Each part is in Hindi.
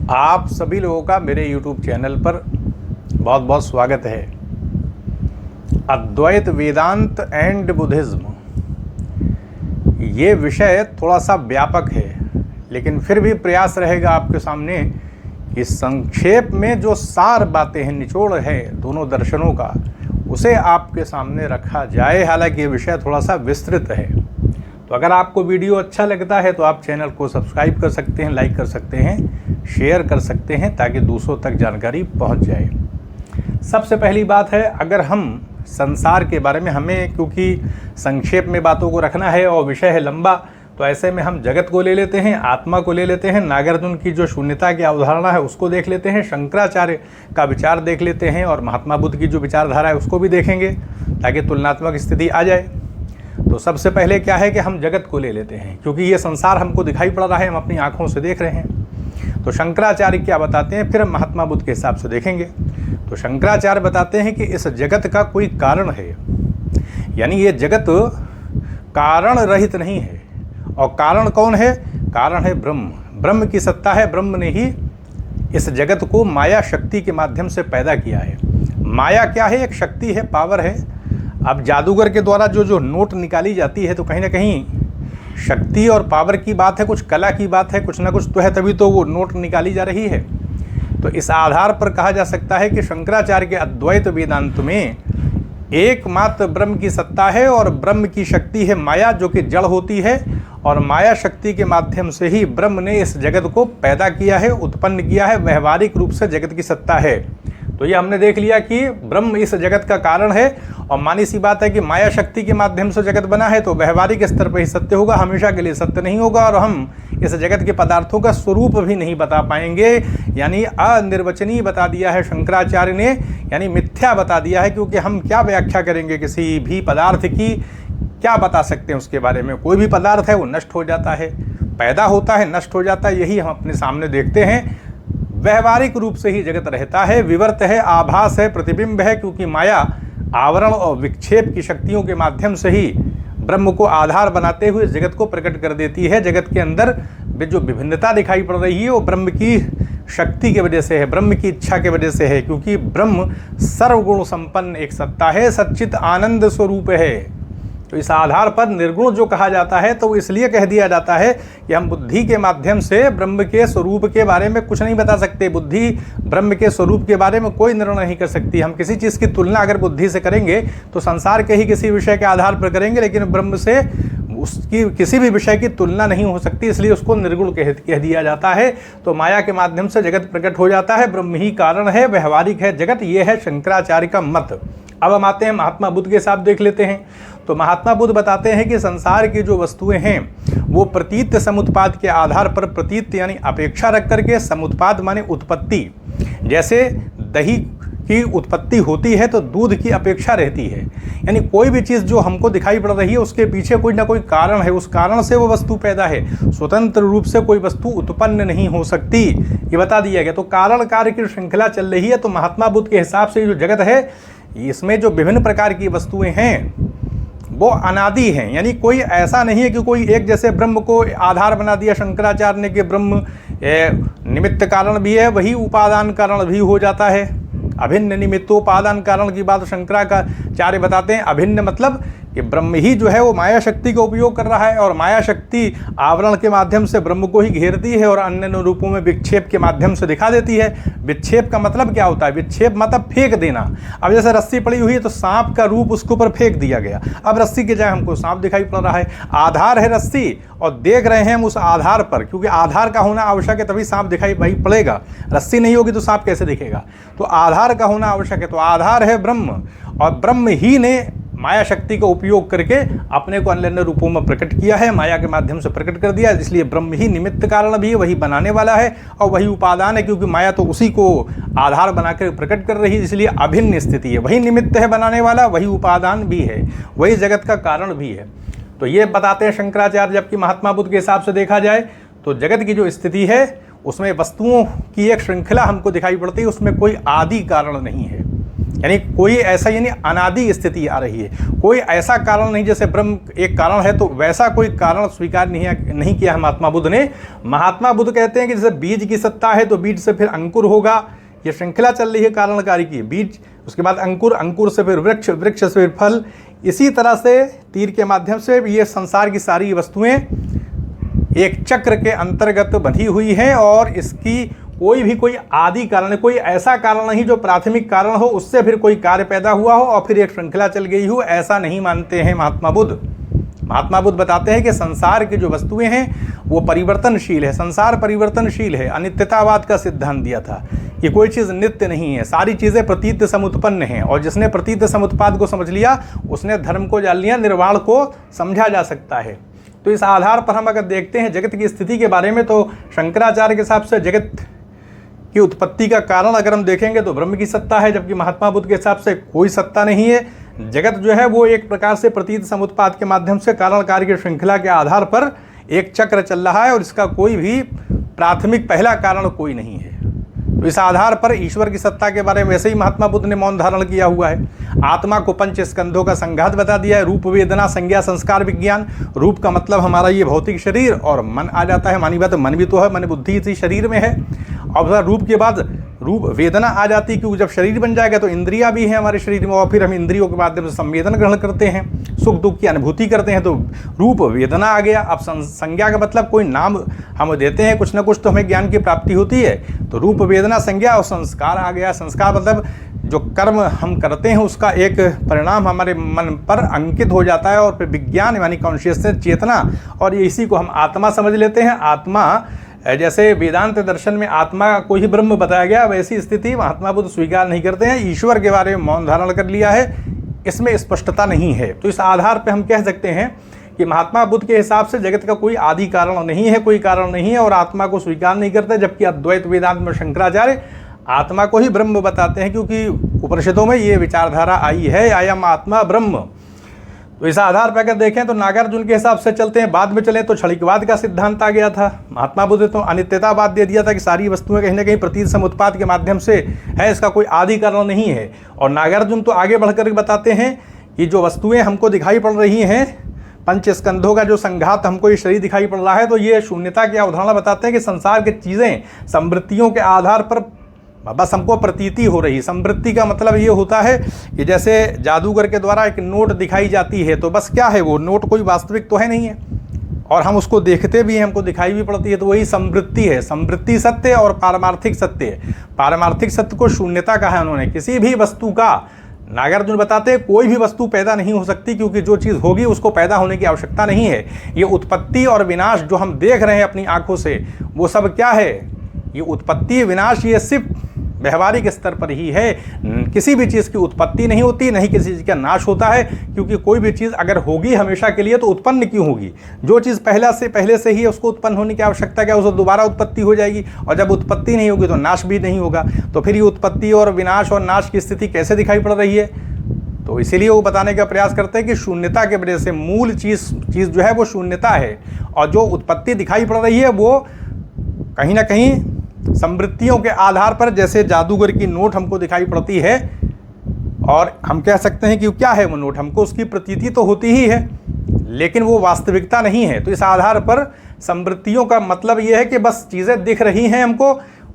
आप सभी लोगों का मेरे YouTube चैनल पर बहुत बहुत स्वागत है। अद्वैत वेदांत एंड बुद्धिज्म, ये विषय थोड़ा सा व्यापक है, लेकिन फिर भी प्रयास रहेगा आपके सामने कि संक्षेप में जो सार बातें हैं, निचोड़ है दोनों दर्शनों का, उसे आपके सामने रखा जाए। हालांकि ये विषय थोड़ा सा विस्तृत है, तो अगर आपको वीडियो अच्छा लगता है तो आप चैनल को सब्सक्राइब कर सकते हैं, लाइक कर सकते हैं, शेयर कर सकते हैं, ताकि दूसरों तक जानकारी पहुंच जाए। सबसे पहली बात है, अगर हम संसार के बारे में, हमें क्योंकि संक्षेप में बातों को रखना है और विषय है लंबा, तो ऐसे में हम जगत को ले लेते हैं, आत्मा को ले लेते हैं, नागार्जुन की जो शून्यता की अवधारणा है उसको देख लेते हैं, शंकराचार्य का विचार देख लेते हैं, और महात्मा बुद्ध की जो विचारधारा है उसको भी देखेंगे, ताकि तुलनात्मक स्थिति आ जाए। तो सबसे पहले क्या है कि हम जगत को ले लेते हैं, क्योंकि ये संसार हमको दिखाई पड़ रहा है, हम अपनी आंखों से देख रहे हैं। तो शंकराचार्य क्या बताते हैं, फिर हम महात्मा बुद्ध के हिसाब से देखेंगे। तो शंकराचार्य बताते हैं कि इस जगत का कोई कारण है, यानी ये जगत कारण रहित नहीं है। और कारण कौन है? कारण है ब्रह्म। ब्रह्म की सत्ता है, ब्रह्म ने ही इस जगत को माया शक्ति के माध्यम से पैदा किया है। माया क्या है? एक शक्ति है, पावर है। अब जादूगर के द्वारा जो नोट निकाली जाती है, तो कहीं ना कहीं शक्ति और पावर की बात है, कुछ कला की बात है, कुछ ना कुछ तो है, तभी तो वो नोट निकाली जा रही है। तो इस आधार पर कहा जा सकता है कि शंकराचार्य के अद्वैत वेदांत में एकमात्र ब्रह्म की सत्ता है, और ब्रह्म की शक्ति है माया, जो कि जड़ होती है, और माया शक्ति के माध्यम से ही ब्रह्म ने इस जगत को पैदा किया है, उत्पन्न किया है। व्यवहारिक रूप से जगत की सत्ता है। तो ये हमने देख लिया कि ब्रह्म इस जगत का कारण है, और मानी सी बात है कि माया शक्ति के माध्यम से जगत बना है, तो व्यवहारिक स्तर पर ही सत्य होगा, हमेशा के लिए सत्य नहीं होगा, और हम इस जगत के पदार्थों का स्वरूप भी नहीं बता पाएंगे। यानी अनिर्वचनीय बता दिया है शंकराचार्य ने, यानी मिथ्या बता दिया है, क्योंकि हम क्या व्याख्या करेंगे किसी भी पदार्थ की, क्या बता सकते हैं उसके बारे में? कोई भी पदार्थ है वो नष्ट हो जाता है, पैदा होता है, नष्ट हो जाता है, यही हम अपने सामने देखते हैं। व्यवहारिक रूप से ही जगत रहता है, विवर्त है, आभास है, प्रतिबिंब है, क्योंकि माया आवरण और विक्षेप की शक्तियों के माध्यम से ही ब्रह्म को आधार बनाते हुए जगत को प्रकट कर देती है। जगत के अंदर जो विभिन्नता दिखाई पड़ रही है वो ब्रह्म की शक्ति की वजह से है, ब्रह्म की इच्छा की वजह से है, क्योंकि ब्रह्म सर्वगुण संपन्न एक सत्ता है, सच्चित आनंद स्वरूप है। तो इस आधार पर निर्गुण जो कहा जाता है, तो वो इसलिए कह दिया जाता है कि हम बुद्धि के माध्यम से ब्रह्म के स्वरूप के बारे में कुछ नहीं बता सकते। बुद्धि ब्रह्म के स्वरूप के बारे में कोई निर्णय नहीं कर सकती। हम किसी चीज़ की तुलना अगर बुद्धि से करेंगे तो संसार के ही किसी विषय के आधार पर करेंगे, लेकिन ब्रह्म से उसकी किसी भी विषय की तुलना नहीं हो सकती, इसलिए उसको निर्गुण कह दिया जाता है। तो माया के माध्यम से जगत प्रकट हो जाता है, ब्रह्म ही कारण है, व्यवहारिक है जगत, ये है शंकराचार्य का मत। अब हम आते हैं महात्मा बुद्ध के साथ देख लेते हैं। तो महात्मा बुद्ध बताते हैं कि संसार की जो वस्तुएं हैं वो प्रतीत समुत्पाद के आधार पर, प्रतीत यानी अपेक्षा रख करके, समुत्पाद माने उत्पत्ति, जैसे दही की उत्पत्ति होती है तो दूध की अपेक्षा रहती है। यानी कोई भी चीज़ जो हमको दिखाई पड़ रही है उसके पीछे कोई ना कोई कारण है, उस कारण से वो वस्तु पैदा है। स्वतंत्र रूप से कोई वस्तु उत्पन्न नहीं हो सकती, ये बता दिया गया। तो कारण कार्य की श्रृंखला चल रही है। तो महात्मा बुद्ध के हिसाब से जो जगत है, इसमें जो विभिन्न प्रकार की वस्तुएं हैं वो अनादि हैं। यानी कोई ऐसा नहीं है कि कोई एक जैसे ब्रह्म को आधार बना दिया शंकराचार्य ने कि ब्रह्म निमित्त कारण भी है, वही उपादान कारण भी हो जाता है। अभिन्न निमित्तोपादान कारण की बात शंकराचार्य बताते हैं। अभिन्न मतलब कि ब्रह्म ही जो है वो माया शक्ति का उपयोग कर रहा है, और माया शक्ति आवरण के माध्यम से ब्रह्म को ही घेरती है और अन्य रूपों में विक्षेप के माध्यम से दिखा देती है। विक्षेप का मतलब क्या होता है? विक्षेप मतलब फेंक देना। अब जैसे रस्सी पड़ी हुई है तो सांप का रूप उसके ऊपर फेंक दिया गया, अब रस्सी के जाए हमको सांप दिखाई पड़ रहा है। आधार है रस्सी, और देख रहे हैं हम उस आधार पर, क्योंकि आधार का होना आवश्यक है, तभी सांप दिखाई पड़ेगा। रस्सी नहीं होगी तो सांप कैसे दिखेगा? तो आधार का होना आवश्यक है। तो आधार है ब्रह्म, और ब्रह्म ही ने माया शक्ति का उपयोग करके अपने को अन्य रूपों में प्रकट किया है, माया के माध्यम से प्रकट कर दिया। इसलिए ब्रह्म ही निमित्त कारण भी है, वही बनाने वाला है, और वही उपादान है, क्योंकि माया तो उसी को आधार बनाकर प्रकट कर रही है, इसलिए अभिन्न स्थिति है। वही निमित्त है बनाने वाला, वही उपादान भी है, वही जगत का कारण भी है। तो ये बताते हैं शंकराचार्य। जबकि महात्मा बुद्ध के हिसाब से देखा जाए तो जगत की जो स्थिति है उसमें वस्तुओं की एक श्रृंखला हमको दिखाई पड़ती है, उसमें कोई आदि कारण नहीं है। यानी कोई ऐसा यानी अनादि स्थिति आ रही है, कोई ऐसा कारण नहीं जैसे ब्रह्म एक कारण है तो वैसा कोई कारण स्वीकार नहीं किया है महात्मा बुद्ध ने। महात्मा बुद्ध कहते हैं कि जैसे बीज की सत्ता है तो बीज से फिर अंकुर होगा, ये श्रृंखला चल रही है कारण कार्य की, बीज उसके बाद अंकुर, अंकुर से फिर वृक्ष, वृक्ष से फिर फल, इसी तरह से तीर के माध्यम से ये संसार की सारी वस्तुएं एक चक्र के अंतर्गत बंधी हुई हैं और इसकी कोई आदि कारण, कोई ऐसा कारण नहीं जो प्राथमिक कारण हो उससे फिर कोई कार्य पैदा हुआ हो और फिर एक श्रृंखला चल गई हो, ऐसा नहीं मानते हैं महात्मा बुद्ध। महात्मा बुद्ध बताते हैं कि संसार की जो वस्तुएं हैं वो परिवर्तनशील है, संसार परिवर्तनशील है। अनित्यतावाद का सिद्धांत दिया था कि कोई चीज़ नित्य नहीं है, सारी चीज़ें प्रतीत समुत्पन्न हैं और जिसने प्रतीत समुत्पाद को समझ लिया उसने धर्म को जान लिया, निर्वाण को समझा जा सकता है। तो इस आधार पर हम अगर देखते हैं जगत की स्थिति के बारे में तो शंकराचार्य के हिसाब से जगत की उत्पत्ति का कारण अगर हम देखेंगे तो ब्रह्म की सत्ता है, जबकि महात्मा बुद्ध के हिसाब से कोई सत्ता नहीं है। जगत जो है वो एक प्रकार से प्रतीत समुत्पाद के माध्यम से कारण कार्य की श्रृंखला के आधार पर एक चक्र चल रहा है और इसका कोई भी प्राथमिक पहला कारण कोई नहीं है। तो इस आधार पर ईश्वर की सत्ता के बारे में वैसे ही महात्मा बुद्ध ने मौन धारण किया हुआ है। आत्मा को पंच स्कंधों का संघात बता दिया है, रूप वेदना संज्ञा संस्कार विज्ञान। रूप का मतलब हमारा ये भौतिक शरीर और मन आ जाता है, मानी बात मन भी तो है, मन बुद्धि इसी शरीर में है। और रूप के बाद रूप वेदना आ जाती है क्योंकि जब शरीर बन जाएगा तो इंद्रियां भी हैं हमारे शरीर में और फिर हम इंद्रियों के माध्यम से संवेदन ग्रहण करते हैं, सुख दुख की अनुभूति करते हैं, तो रूप वेदना आ गया। अब संज्ञा का मतलब कोई नाम हम देते हैं, कुछ ना कुछ तो हमें ज्ञान की प्राप्ति होती है, तो रूप वेदना संज्ञा और संस्कार आ गया। संस्कार मतलब जो कर्म हम करते हैं उसका एक परिणाम हमारे मन पर अंकित हो जाता है और फिर विज्ञान यानी कॉन्शियसनेस, चेतना, और इसी को हम आत्मा समझ लेते हैं। आत्मा जैसे वेदांत दर्शन में आत्मा को ही ब्रह्म बताया गया, वैसी स्थिति महात्मा बुद्ध स्वीकार नहीं करते हैं। ईश्वर के बारे में मौन धारण कर लिया है, इसमें स्पष्टता नहीं है। तो इस आधार पर हम कह सकते हैं कि महात्मा बुद्ध के हिसाब से जगत का कोई आदि कारण नहीं है, कोई कारण नहीं है और आत्मा को स्वीकार नहीं करते, जबकि अद्वैत वेदांत में शंकराचार्य आत्मा को ही ब्रह्म बताते हैं क्योंकि उपनिषदों में ये विचारधारा आई है, अयम आत्मा ब्रह्म। तो इस आधार पर अगर देखें तो नागार्जुन के हिसाब से चलते हैं, बाद में चले तो क्षणिकवाद का सिद्धांत आ गया था। महात्मा बुद्ध तो अनित्यतावाद दे दिया था कि सारी वस्तुएं कहीं ना कहीं प्रतीत समुत्पाद के माध्यम से है, इसका कोई आदि कारण नहीं है। और नागार्जुन तो आगे बढ़कर बताते हैं कि जो वस्तुएं हमको दिखाई पड़ रही हैं, पंच स्कंधों का जो संघात हमको ये शरीर दिखाई पड़ रहा है, तो ये शून्यता की अवधारणा बताते हैं कि संसार की चीज़ें समृद्धियों के आधार पर बस हमको प्रतीति हो रही। समृद्धि का मतलब ये होता है कि जैसे जादूगर के द्वारा एक नोट दिखाई जाती है तो बस क्या है, वो नोट कोई वास्तविक तो है नहीं है और हम उसको देखते भी हैं, हमको दिखाई भी पड़ती है, तो वही समृद्धि है। समृद्धि सत्य और पारमार्थिक सत्य है। पारमार्थिक सत्य को शून्यता कहा है उन्होंने। किसी भी वस्तु का नागार्जुन बताते हैं कोई भी वस्तु पैदा नहीं हो सकती क्योंकि जो चीज़ होगी उसको पैदा होने की आवश्यकता नहीं है। ये उत्पत्ति और विनाश जो हम देख रहे हैं अपनी आंखों से, वो सब क्या है, ये उत्पत्ति विनाश ये सिर्फ व्यवहारिक स्तर पर ही है। किसी भी चीज़ की उत्पत्ति नहीं होती, नहीं किसी चीज़ का नाश होता है, क्योंकि कोई भी चीज़ अगर होगी हमेशा के लिए तो उत्पन्न क्यों होगी। जो चीज़ पहले से ही है उसको उत्पन्न होने की आवश्यकता क्या, उसको दोबारा उत्पत्ति हो जाएगी, और जब उत्पत्ति नहीं होगी तो नाश भी नहीं होगा। तो फिर ये उत्पत्ति और विनाश और नाश की स्थिति कैसे दिखाई पड़ रही है। तो इसीलिए वो बताने का प्रयास करते हैं कि शून्यता के वजह से मूल चीज़ जो है वो शून्यता है, और जो उत्पत्ति दिखाई पड़ रही है वो कहीं ना कहीं समृद्धियों के आधार पर, जैसे जादूगर की नोट हमको दिखाई पड़ती है और हम कह सकते हैं कि क्या है वो नोट, हमको उसकी प्रतीति तो होती ही है लेकिन वो वास्तविकता नहीं है। तो इस आधार पर समृद्धियों का मतलब ये है कि बस चीज़ें दिख रही हैं हमको,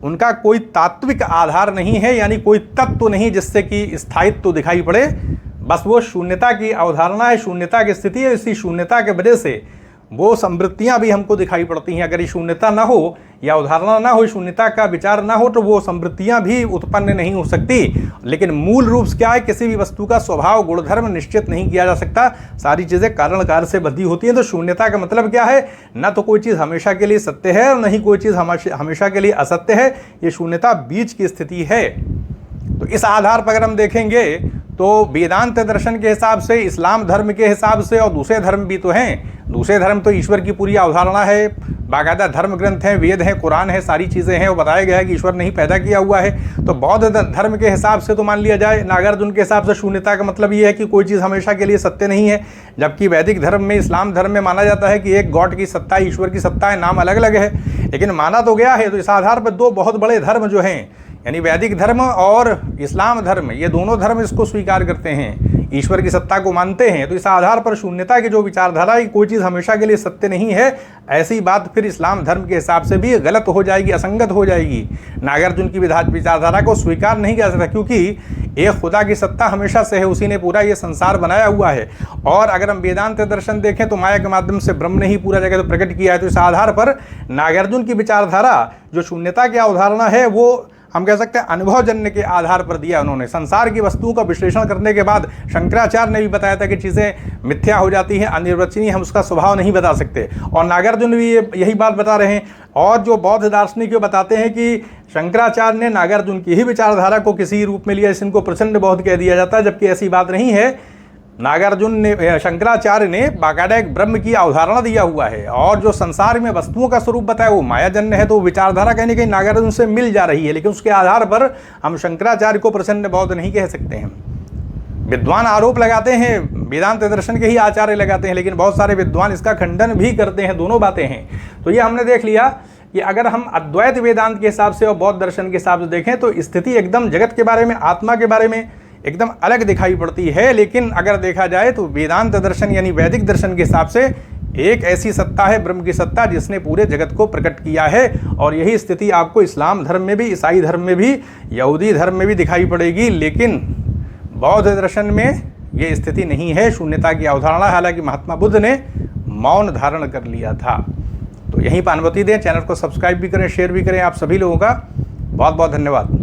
उनका कोई तात्विक आधार नहीं है, यानी कोई तत्व नहीं जिससे कि स्थायित्व दिखाई पड़े। बस वो शून्यता की अवधारणा है, शून्यता की स्थिति है। इसी शून्यता के वजह से वो समृद्धियाँ भी हमको दिखाई पड़ती हैं। अगर ये शून्यता ना हो या अवधारणा ना हो, शून्यता का विचार ना हो, तो वो समृद्धियाँ भी उत्पन्न नहीं हो सकती। लेकिन मूल रूप से क्या है, किसी भी वस्तु का स्वभाव गुणधर्म निश्चित नहीं किया जा सकता, सारी चीज़ें कारण कार्य से बंधी होती हैं। तो शून्यता का मतलब क्या है, ना तो कोई चीज़ हमेशा के लिए सत्य है और न ही कोई चीज़ हमेशा के लिए असत्य है। ये शून्यता बीच की स्थिति है। तो इस आधार पर अगर हम देखेंगे तो वेदांत दर्शन के हिसाब से, इस्लाम धर्म के हिसाब से, और दूसरे धर्म भी तो हैं, दूसरे धर्म तो ईश्वर की पूरी अवधारणा है, बाकायदा धर्म ग्रंथ हैं, वेद हैं, कुरान है, सारी चीज़ें हैं, वो बताया गया है कि ईश्वर नहीं पैदा किया हुआ है। तो बौद्ध धर्म के हिसाब से तो मान लिया जाए, नागार्जुन के हिसाब से शून्यता का मतलब ये है कि कोई चीज़ हमेशा के लिए सत्य नहीं है, जबकि वैदिक धर्म में, इस्लाम धर्म में माना जाता है कि एक गॉड की सत्ता है, ईश्वर की सत्ता है, नाम अलग अलग है। लेकिन माना तो गया है। तो इस आधार पर दो बहुत बड़े धर्म जो हैं, यानी वैदिक धर्म और इस्लाम धर्म, ये दोनों धर्म इसको स्वीकार करते हैं, ईश्वर की सत्ता को मानते हैं। तो इस आधार पर शून्यता की जो विचारधारा है, कोई चीज़ हमेशा के लिए सत्य नहीं है, ऐसी बात फिर इस्लाम धर्म के हिसाब से भी गलत हो जाएगी, असंगत हो जाएगी। नागार्जुन की विचारधारा को स्वीकार नहीं किया सकता, क्योंकि एक खुदा की सत्ता हमेशा से है, उसी ने पूरा ये संसार बनाया हुआ है। और अगर हम वेदांत दर्शन देखें तो माया के माध्यम से ब्रह्म ने ही पूरा जगत को प्रकट किया है। तो इस आधार पर नागार्जुन की विचारधारा जो शून्यता की अवधारणा है, वो हम कह सकते हैं अनुभवजन्य के आधार पर दिया उन्होंने। संसार की वस्तुओं का विश्लेषण करने के बाद शंकराचार्य ने भी बताया था कि चीज़ें मिथ्या हो जाती हैं, अनिर्वचनीय, हम उसका स्वभाव नहीं बता सकते। और नागार्जुन भी यही बात बता रहे हैं। और जो बौद्ध दार्शनिक बताते हैं कि शंकराचार्य ने नागार्जुन की ही विचारधारा को किसी रूप में लिया, इनको प्रचंड बौद्ध कह दिया जाता है, जबकि ऐसी बात नहीं है। नागार्जुन ने, शंकराचार्य ने बाकायदा एक ब्रह्म की अवधारणा दिया हुआ है, और जो संसार में वस्तुओं का स्वरूप बताया वो मायाजन्य है। तो विचारधारा कहीं ना कहीं नागार्जुन से मिल जा रही है, लेकिन उसके आधार पर हम शंकराचार्य को प्रचंड बौद्ध नहीं कह सकते हैं। विद्वान आरोप लगाते हैं, वेदांत दर्शन के ही आचार्य लगाते हैं, लेकिन बहुत सारे विद्वान इसका खंडन भी करते हैं। दोनों बातें हैं। तो ये हमने देख लिया कि अगर हम अद्वैत वेदांत के हिसाब से और बौद्ध दर्शन के हिसाब से देखें तो स्थिति एकदम जगत के बारे में, आत्मा के बारे में एकदम अलग दिखाई पड़ती है। लेकिन अगर देखा जाए तो वेदांत दर्शन यानी वैदिक दर्शन के हिसाब से एक ऐसी सत्ता है, ब्रह्म की सत्ता, जिसने पूरे जगत को प्रकट किया है। और यही स्थिति आपको इस्लाम धर्म में भी, ईसाई धर्म में भी, यहूदी धर्म में भी दिखाई पड़ेगी। लेकिन बौद्ध दर्शन में ये स्थिति नहीं है, शून्यता की अवधारणा। हालांकि महात्मा बुद्ध ने मौन धारण कर लिया था। तो यहीं पर अनुमति दें, चैनल को सब्सक्राइब भी करें, शेयर भी करें। आप सभी लोगों का बहुत बहुत धन्यवाद।